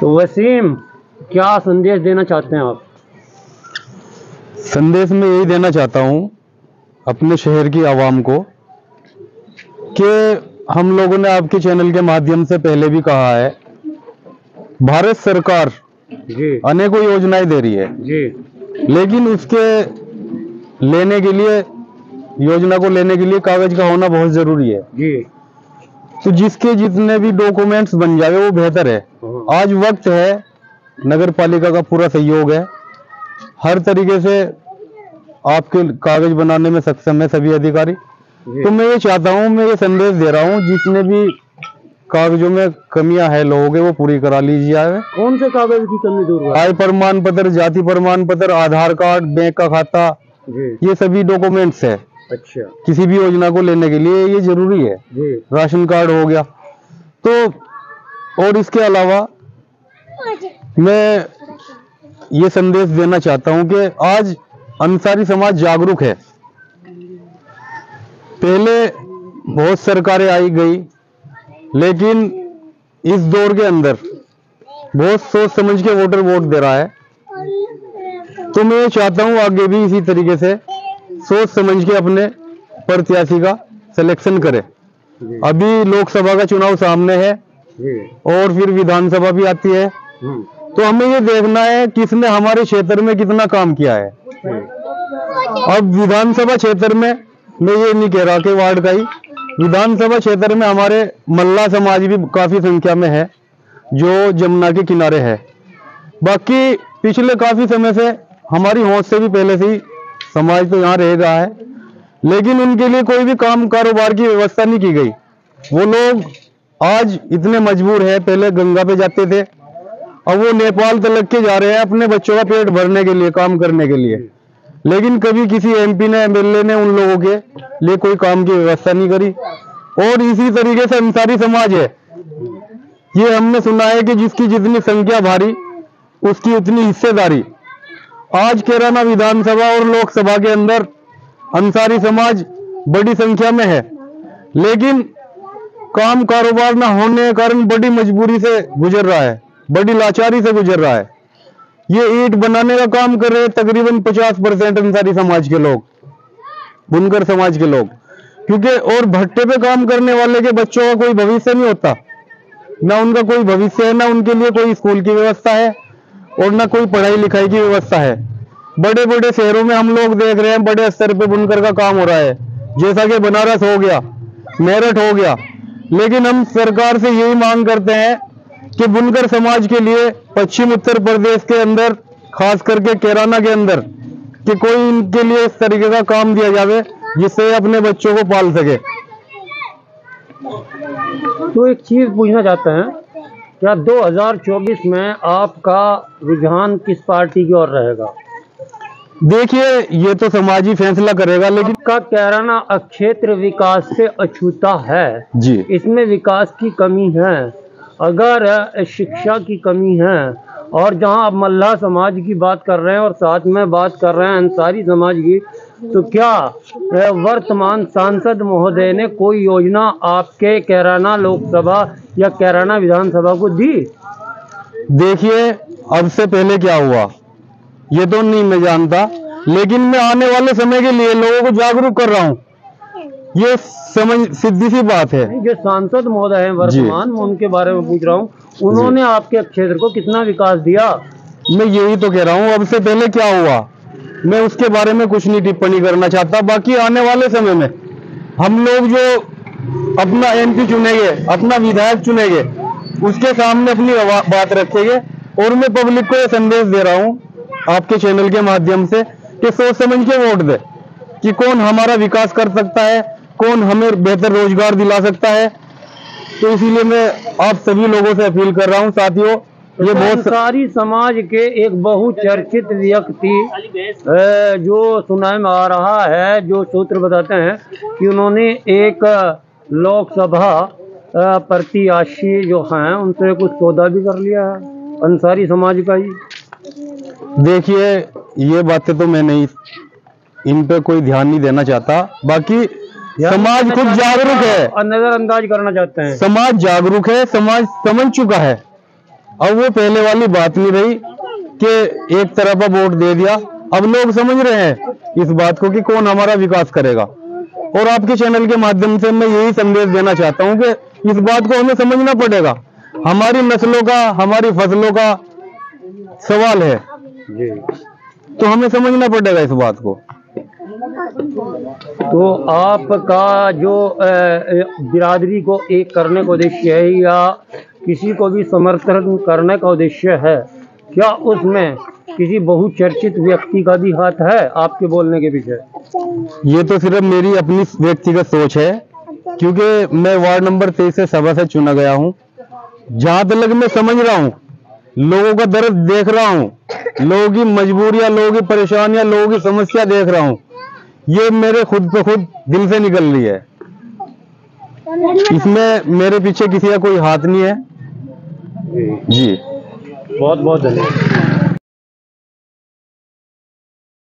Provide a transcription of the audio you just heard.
तो वसीम, क्या संदेश देना चाहते हैं आप? संदेश में यही देना चाहता हूँ अपने शहर की आवाम को कि हम लोगों ने आपके चैनल के माध्यम से पहले भी कहा है, भारत सरकार जी अनेकों योजनाएं दे रही है जी, लेकिन उसके लेने के लिए, योजना को लेने के लिए कागज का होना बहुत जरूरी है जी। तो जिसके जितने भी डॉक्यूमेंट्स बन जाए वो बेहतर है। आज वक्त है, नगर पालिका का पूरा सहयोग है, हर तरीके से आपके कागज बनाने में सक्षम है सभी अधिकारी। तो मैं ये चाहता हूँ, मैं ये संदेश दे रहा हूँ, जितने भी कागजों में कमियां है लोगों के वो पूरी करा लीजिए। कौन से कागज की कमी दूर हुआ? आय प्रमाण पत्र, जाति प्रमाण पत्र, आधार कार्ड, बैंक का खाता, ये सभी डॉक्यूमेंट्स है। अच्छा। किसी भी योजना को लेने के लिए ये जरूरी है। राशन कार्ड हो गया तो। और इसके अलावा मैं ये संदेश देना चाहता हूं कि आज अंसारी समाज जागरूक है। पहले बहुत सरकारें आई गई, लेकिन इस दौर के अंदर बहुत सोच समझ के वोटर वोट दे रहा है। तो मैं चाहता हूं आगे भी इसी तरीके से सोच समझ के अपने प्रत्याशी का सिलेक्शन करे। अभी लोकसभा का चुनाव सामने है और फिर विधानसभा भी आती है, तो हमें ये देखना है किसने हमारे क्षेत्र में कितना काम किया है। अब विधानसभा क्षेत्र में मैं ये नहीं कह रहा कि वार्ड का ही, विधानसभा क्षेत्र में हमारे मल्ला समाज भी काफी संख्या में है जो जमुना के किनारे है। बाकी पिछले काफी समय से हमारी होश से भी पहले से ही समाज तो यहाँ रह रहा है, लेकिन उनके लिए कोई भी काम कारोबार की व्यवस्था नहीं की गई। वो लोग आज इतने मजबूर है, पहले गंगा पे जाते थे, अब वो नेपाल तलक के जा रहे हैं अपने बच्चों का पेट भरने के लिए, काम करने के लिए। लेकिन कभी किसी एमपी ने, एमएलए ने उन लोगों के लिए कोई काम की व्यवस्था नहीं करी। और इसी तरीके से अंसारी समाज है, ये हमने सुना है कि जिसकी जितनी संख्या भारी उसकी उतनी हिस्सेदारी। आज कैराना विधानसभा और लोकसभा के अंदर अंसारी समाज बड़ी संख्या में है, लेकिन काम कारोबार न होने के कारण बड़ी मजबूरी से गुजर रहा है, बड़ी लाचारी से गुजर रहा है। ये ईंट बनाने का काम कर रहे हैं तकरीबन 50% अंसारी समाज के लोग, बुनकर समाज के लोग, क्योंकि और भट्टे पे काम करने वाले के बच्चों का कोई भविष्य नहीं होता, ना उनका कोई भविष्य है, ना उनके लिए कोई स्कूल की व्यवस्था है और ना कोई पढ़ाई लिखाई की व्यवस्था है। बड़े बड़े शहरों में हम लोग देख रहे हैं बड़े स्तर पे बुनकर का काम हो रहा है, जैसा कि बनारस हो गया, मेरठ हो गया। लेकिन हम सरकार से यही मांग करते हैं कि बुनकर समाज के लिए पश्चिम उत्तर प्रदेश के अंदर, खास करके कैराना के अंदर, कि कोई इनके लिए इस तरीके का काम दिया जावे जिससे अपने बच्चों को पाल सके। तो एक चीज पूछना चाहते हैं, क्या 2024 में आपका रुझान किस पार्टी की ओर रहेगा? देखिए, ये तो समाज ही फैसला करेगा, लेकिन का कैराना क्षेत्र विकास से अछूता है जी, इसमें विकास की कमी है, अगर शिक्षा की कमी है, और जहां आप मल्लाह समाज की बात कर रहे हैं और साथ में बात कर रहे हैं अंसारी समाज की, तो क्या वर्तमान सांसद महोदय ने कोई योजना आपके कैराना लोकसभा या कैराना विधानसभा को दी? देखिए, अब से पहले क्या हुआ ये तो नहीं मैं जानता, लेकिन मैं आने वाले समय के लिए लोगों को जागरूक कर रहा हूँ, ये समझ सीधी सी बात है। जो सांसद महोदय हैं वर्तमान, मैं उनके बारे में पूछ रहा हूँ, उन्होंने आपके क्षेत्र को कितना विकास दिया? मैं यही तो कह रहा हूँ, अब से पहले क्या हुआ मैं उसके बारे में कुछ नहीं टिप्पणी करना चाहता। बाकी आने वाले समय में हम लोग जो अपना एमपी चुनेंगे, अपना विधायक चुनेंगे, उसके सामने अपनी बात रखेंगे। और मैं पब्लिक को ये संदेश दे रहा हूँ आपके चैनल के माध्यम से कि सोच समझ के वोट दे, कि कौन हमारा विकास कर सकता है, कौन हमें बेहतर रोजगार दिला सकता है। तो इसीलिए मैं आप सभी लोगों से अपील कर रहा हूँ साथियों, ये बहुत अंसारी समाज के एक बहुचर्चित व्यक्ति जो सुनाई में आ रहा है, जो सूत्र बताते हैं कि उन्होंने एक लोकसभा प्रत्याशी जो हैं उनसे कुछ सौदा भी कर लिया है अंसारी समाज का ही। देखिए, ये बातें तो मैं नहीं, इन पे कोई ध्यान नहीं देना चाहता। बाकी समाज खुद जागरूक है, नजरअंदाज करना चाहते हैं। समाज जागरूक है, समाज समझ चुका है अब वो पहले वाली बात नहीं रही कि एक तरफा वोट दे दिया। अब लोग समझ रहे हैं इस बात को कि कौन हमारा विकास करेगा। और आपके चैनल के माध्यम से मैं यही संदेश देना चाहता हूं कि इस बात को हमें समझना पड़ेगा। हमारी नस्लों का, हमारी फसलों का सवाल है जी। तो हमें समझना पड़ेगा इस बात को। तो आपका जो बिरादरी को एक करने का उद्देश्य है या किसी को भी समर्थन करने का उद्देश्य है, क्या उसमें किसी बहुचर्चित व्यक्ति का भी हाथ है आपके बोलने के पीछे? ये तो सिर्फ मेरी अपनी व्यक्तिगत सोच है, क्योंकि मैं वार्ड नंबर 23 से सभा से चुना गया हूँ। जहां तक मैं समझ रहा हूँ, लोगों का दर्द देख रहा हूँ, लोगों की मजबूरियां, लोगों की परेशानियां, लोगों की समस्या देख रहा हूँ, ये मेरे खुद पे खुद दिल से निकल रही है। इसमें मेरे पीछे किसी का कोई हाथ नहीं है। जी, जी, बहुत बहुत धन्यवाद।